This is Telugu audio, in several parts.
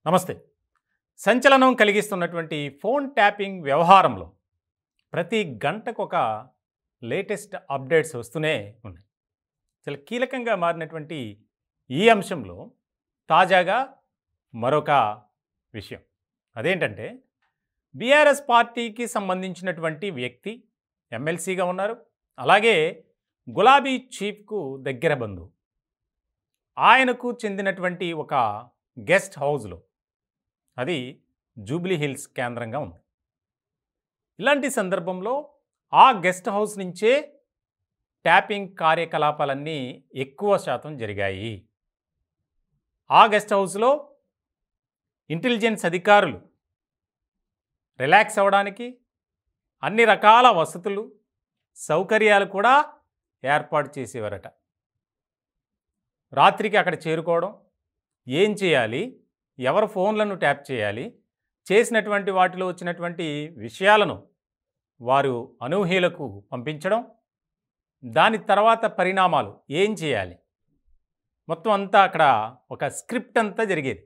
నమస్తే. సంచలనం కలిగిస్తున్నటువంటి ఫోన్ ట్యాపింగ్ వ్యవహారంలో ప్రతి గంటకొక లేటెస్ట్ అప్డేట్స్ వస్తూనే ఉన్నాయి. చాలా కీలకంగా మారినటువంటి ఈ అంశంలో తాజాగా మరొక విషయం. అదేంటంటే బీఆర్ఎస్ పార్టీకి సంబంధించినటువంటి వ్యక్తి ఎమ్మెల్సీగా ఉన్నారు. అలాగే గులాబీ చీఫ్కు దగ్గర బంధువు. ఆయనకు చెందినటువంటి ఒక గెస్ట్ హౌస్లో, అది జూబ్లీ హిల్స్ కేంద్రంగా ఉంది. ఇలాంటి సందర్భంలో ఆ గెస్ట్ హౌస్ నుంచే ట్యాపింగ్ కార్యకలాపాలన్నీ ఎక్కువ శాతం జరిగాయి. ఆ గెస్ట్ హౌస్లో ఇంటెలిజెన్స్ అధికారులు రిలాక్స్ అవ్వడానికి అన్ని రకాల వసతులు, సౌకర్యాలు కూడా ఏర్పాటు చేసేవారట. రాత్రికి అక్కడ చేరుకోవడం, ఏం చేయాలి, ఎవరు ఫోన్లను ట్యాప్ చేయాలి, చేసినటువంటి వాటిలో వచ్చినటువంటి విషయాలను వారు అనూహ్యులకు పంపించడం, దాని తర్వాత పరిణామాలు ఏం చేయాలి, మొత్తం అంతా అక్కడ ఒక స్క్రిప్ట్ అంతా జరిగేది.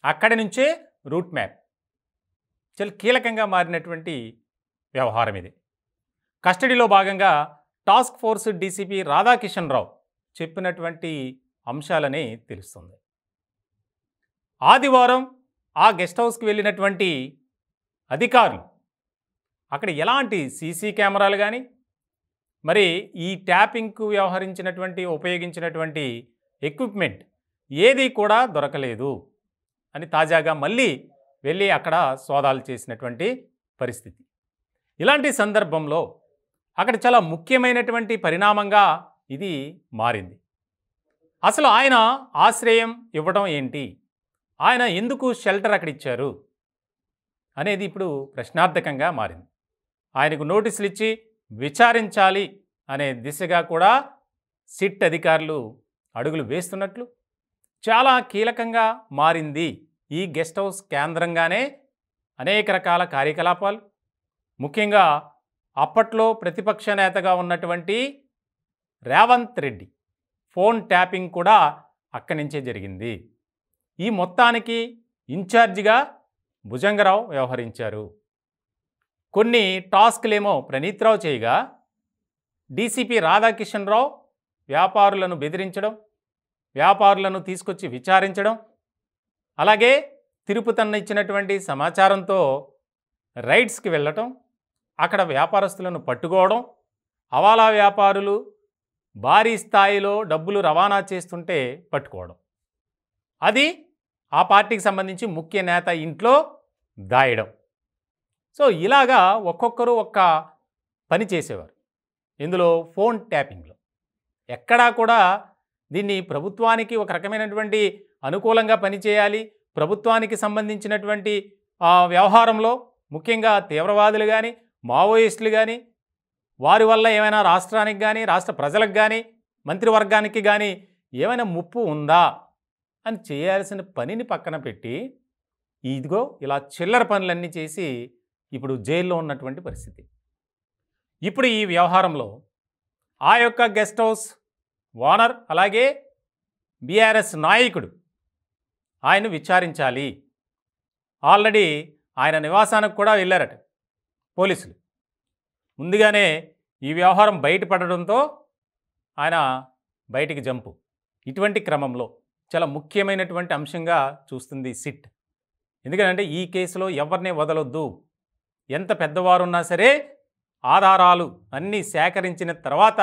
అక్కడి నుంచే రూట్ మ్యాప్. చాలా కీలకంగా మారినటువంటి వ్యవహారం ఇది. కస్టడీలో భాగంగా టాస్క్ ఫోర్స్ డీసీపీ రాధాకిషన్ రావు చెప్పినటువంటి అంశాలని తెలుస్తుంది. ఆదివారం ఆ గెస్ట్ హౌస్కి వెళ్ళినటువంటి అధికారులు అక్కడ ఎలాంటి సీసీ కెమెరాలు కానీ, మరి ఈ ట్యాపింగ్కు ఉపయోగించినటువంటి ఎక్విప్మెంట్ ఏది కూడా దొరకలేదు అని తాజాగా మళ్ళీ వెళ్ళి అక్కడ సోదాలు చేసినటువంటి పరిస్థితి. ఇలాంటి సందర్భంలో అక్కడ చాలా ముఖ్యమైనటువంటి పరిణామంగా ఇది మారింది. అసలు ఆయన ఆశ్రయం ఇవ్వడం ఏంటి, ఆయన ఎందుకు షెల్టర్ అక్కడ ఇచ్చారు అనేది ఇప్పుడు ప్రశ్నార్థకంగా మారింది. ఆయనకు నోటీసులు ఇచ్చి విచారించాలి అనే దిశగా కూడా సిట్ అధికారులు అడుగులు వేస్తున్నట్లు చాలా కీలకంగా మారింది. ఈ గెస్ట్ హౌస్ కేంద్రంగానే అనేక రకాల కార్యకలాపాలు, ముఖ్యంగా అప్పట్లో ప్రతిపక్ష నేతగా ఉన్నటువంటి రేవంత్ రెడ్డి ఫోన్ ట్యాపింగ్ కూడా అక్కడి నుంచే జరిగింది. ఈ మొత్తానికి ఇన్ఛార్జిగా భుజంగరావు వ్యవహరించారు. కొన్ని టాస్క్లేమో ప్రణీత్రావు చేయగా, డీసీపీ రాధాకిషన్ రావు వ్యాపారులను బెదిరించడం, వ్యాపారులను తీసుకొచ్చి విచారించడం, అలాగే తిరుపతన్న ఇచ్చినటువంటి సమాచారంతో రైడ్స్కి వెళ్ళటం, అక్కడ వ్యాపారస్తులను పట్టుకోవడం, హవాలా వ్యాపారులు భారీ స్థాయిలో డబ్బులు రవాణా చేస్తుంటే పట్టుకోవడం, అది ఆ పార్టీకి సంబంధించి ముఖ్య నేత ఇంట్లో దాయడం. సో ఇలాగా ఒక్కొక్కరు ఒక్క పని చేసేవారు ఇందులో ఫోన్ ట్యాపింగ్లో. ఎక్కడా కూడా దీన్ని ప్రభుత్వానికి ఒక రకమైనటువంటి అనుకూలంగా పనిచేయాలి, ప్రభుత్వానికి సంబంధించినటువంటి వ్యవహారంలో ముఖ్యంగా తీవ్రవాదులు కానీ, మావోయిస్టులు కానీ, వారి వల్ల ఏమైనా రాష్ట్రానికి కానీ, రాష్ట్ర ప్రజలకు కానీ, మంత్రివర్గానికి కానీ ఏమైనా ముప్పు ఉందా అని చేయాల్సిన పనిని పక్కన పెట్టి, ఇదిగో ఇలా చిల్లర పనులన్నీ చేసి ఇప్పుడు జైల్లో ఉన్నటువంటి పరిస్థితి. ఇప్పుడు ఈ వ్యవహారంలో ఆ యొక్క గెస్ట్ హౌస్ ఓనర్ అలాగే బీఆర్ఎస్ నాయకుడు ఆయన విచారించాలి. ఆల్రెడీ ఆయన నివాసానికి కూడా వెళ్ళారట పోలీసులు. ముందుగానే ఈ వ్యవహారం బయటపడడంతో ఆయన బయటికి జంపు. ఇటువంటి క్రమంలో చాలా ముఖ్యమైనటువంటి అంశంగా చూస్తుంది సిట్. ఎందుకంటే ఈ కేసులో ఎవరిని వదలొద్దు, ఎంత పెద్దవారున్నా సరే ఆధారాలు అన్నీ సేకరించిన తర్వాత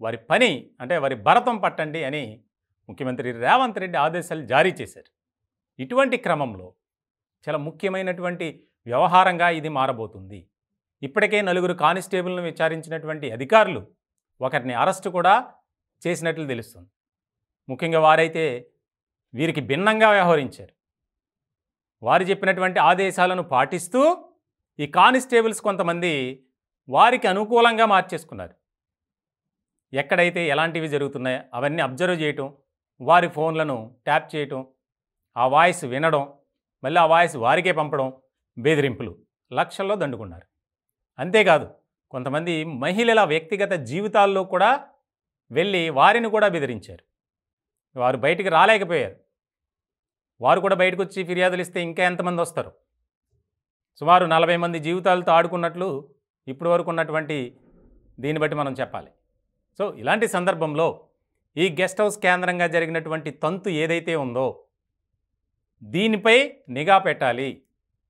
వారి పని అంటే వారి భరతం పట్టండి అని ముఖ్యమంత్రి రేవంత్ రెడ్డి ఆదేశాలు జారీ చేశారు. ఇటువంటి క్రమంలో చాలా ముఖ్యమైనటువంటి వ్యవహారంగా ఇది మారబోతుంది. ఇప్పటికే 4 కానిస్టేబుల్ను విచారించినటువంటి అధికారులు ఒకరిని అరెస్టు కూడా చేసినట్లు తెలుస్తుంది. ముఖ్యంగా వారైతే వీరికి భిన్నంగా వ్యవహరించారు. వారు చెప్పినటువంటి ఆదేశాలను పాటిస్తూ ఈ కానిస్టేబుల్స్ కొంతమంది వారికి అనుకూలంగా మార్చేసుకున్నారు. ఎక్కడైతే ఎలాంటివి జరుగుతున్నాయో అవన్నీ అబ్జర్వ్ చేయటం, వారి ఫోన్లను ట్యాప్ చేయటం, ఆ వాయిస్ వినడం, మళ్ళీ ఆ వాయిస్ వారికే పంపడం, బెదిరింపులు లక్షల్లో దండుకున్నారు. అంతేకాదు కొంతమంది మహిళల వ్యక్తిగత జీవితాల్లో కూడా వెళ్ళి వారిని కూడా బెదిరించారు. వారు బయటికి రాలేకపోయారు. వారు కూడా బయటకు వచ్చి ఫిర్యాదులు ఇస్తే ఇంకా ఎంతమంది వస్తారు? సుమారు 40 మంది జీవితాలతో ఆడుకున్నట్లు ఇప్పటి వరకు ఉన్నటువంటి దీన్ని బట్టి మనం చెప్పాలి. సో ఇలాంటి సందర్భంలో ఈ గెస్ట్ హౌస్ కేంద్రంగా జరిగినటువంటి తంతు ఏదైతే ఉందో దీనిపై నిఘా పెట్టాలి.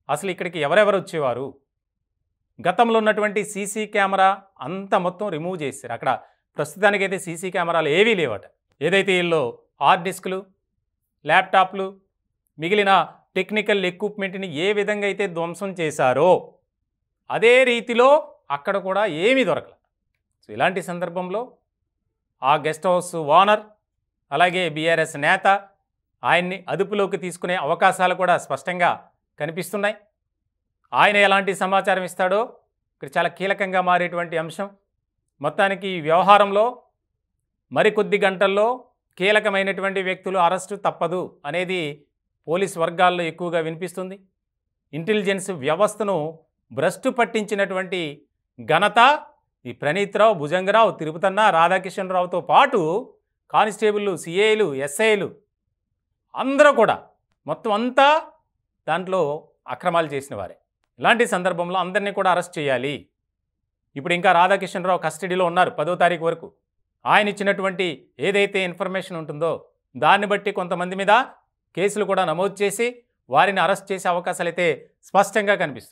అసలు ఇక్కడికి ఎవరెవరు వచ్చేవారు? గతంలో ఉన్నటువంటి సీసీ కెమెరా అంతా మొత్తం రిమూవ్ చేశారు. అక్కడ ప్రస్తుతానికైతే సీసీ కెమెరాలు ఏవీ లేవట. ఏదైతే వీళ్ళు హార్డ్ డిస్క్లు, ల్యాప్టాప్లు, మిగిలిన టెక్నికల్ ఎక్విప్మెంట్ని ఏ విధంగా అయితే ధ్వంసం చేశారో అదే రీతిలో అక్కడ కూడా ఏమీ దొరకలేదు. సో ఇలాంటి సందర్భంలో ఆ గెస్ట్ హౌస్ ఓనర్ అలాగే బీఆర్ఎస్ నేత ఆయన్ని అదుపులోకి తీసుకునే అవకాశాలు కూడా స్పష్టంగా కనిపిస్తున్నాయి. ఆయన ఎలాంటి సమాచారం ఇస్తాడో ఇక్కడ చాలా కీలకంగా మారేటువంటి అంశం. మొత్తానికి ఈ వ్యవహారంలో మరికొద్ది గంటల్లో కీలకమైనటువంటి వ్యక్తులు అరెస్టు తప్పదు అనేది పోలీస్ వర్గాల్లో ఎక్కువగా వినిపిస్తుంది. ఇంటెలిజెన్స్ వ్యవస్థను భ్రష్టు పట్టించినటువంటి ఘనత ఈ ప్రణీత్రావు, భుజంగరావు, తిరుపతన్న, రాధాకిషన్ రావుతో పాటు కానిస్టేబుళ్ళు, సిఐలు, ఎస్ఐలు అందరూ కూడా మొత్తం అంతా దాంట్లో అక్రమాలు చేసిన వారే. ఇలాంటి సందర్భంలో అందరినీ కూడా అరెస్ట్ చేయాలి. ఇప్పుడు ఇంకా రాధాకిషన్ రావు కస్టడీలో ఉన్నారు 10వ తారీఖు వరకు. ఆయన ఇచ్చినటువంటి ఏదైతే ఇన్ఫర్మేషన్ ఉంటుందో దాన్ని బట్టి కొంతమంది మీద కేసులు కూడా నమోదు చేసి వారిని అరెస్ట్ చేసే అవకాశాలు అయితే స్పష్టంగా కనిపిస్తుంది.